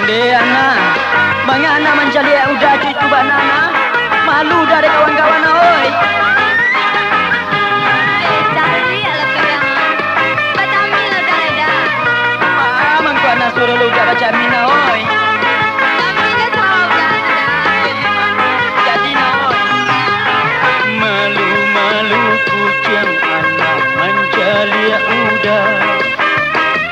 Deana, bagaimana mencari udah cucu banana? Malu dari kawan-kawan oi. Mangko anak suruh lu udah baca mina oi. Jadi oi. Malu-malu kucing anak mencari udah.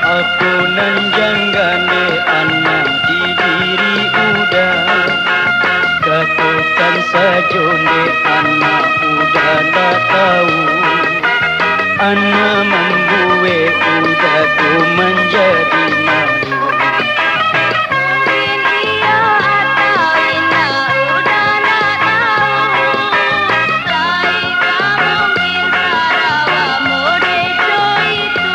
Aku nan janggane anak di diri udah. Katakan saja ne anak udah tak tahu. Anak membuat udah ku menjadi malu. Mungkin iya atau ina udah nak tahu. Laika mungkin sarawa modeco itu.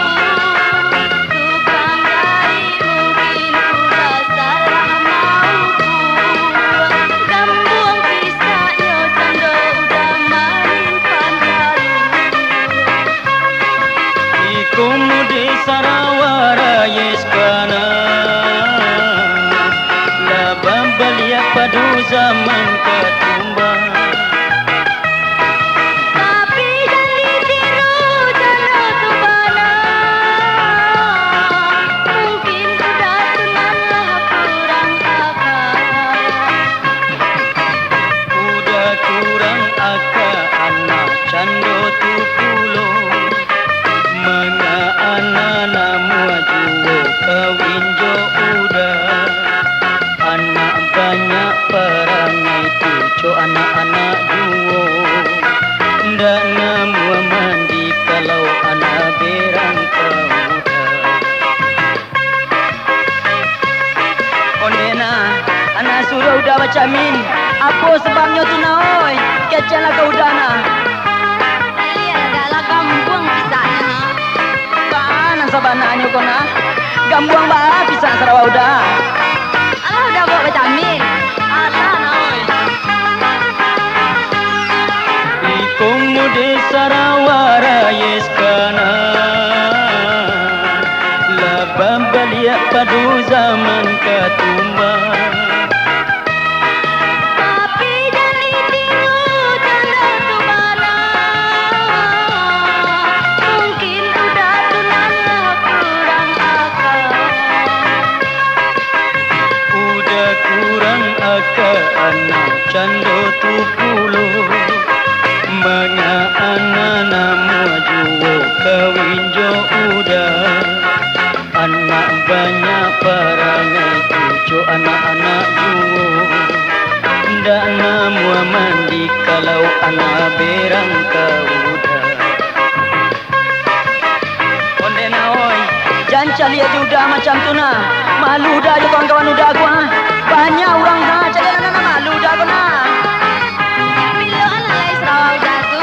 Tukang jari mungkin udah salah mauku. Gambung kisahnya cando udah main panjalu. Ikumu di Sarawara yeskana Labam belia padu zaman ketumbang. Tapi jangan ditiru canda tubana. Mungkin udah tunanlah kurang akal. Udah kurang aka anak cando tu pulo. Menga anak namu juo kawin jo udah. Anak banyak perangai tuco anak-anak juo. Ndak namu mandi kalau anak berang kau udah. Ondena, anak suruh udah baca min. Apa sebabnya tu naoi? Kecelah kau udah na. Lihat adalah gambung kisahnya. Kanan sabananya kau na. Gambuang bah pisang Sarawak udah. Alah udah bawa vitamin. Alah naoi. Ikumu di Sarawara yeskana Labam belia padu zaman ketumbang. Tapi jangan ditiru canda tubana. Mungkin udah tunanlah kurang akal. Udah kurang aka anak cando tu pulo. Menga anak namu juo kawin jo udah. Anak banyak perangai tujuh anak-anak juo. Ndak namu mandi kalau anak berang kau udah. Ondena oi, jangan cari aja udah macam tu na. Malu dah je kawan-kawan udah aku ha. Banyak orang ha, cakap anak malu dah aku na. Bila anak lain Sarawak udah tu.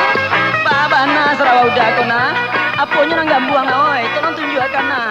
Baba na Sarawak udah aku na. Apanya nang gambuang oi, tolong tunjukkan na.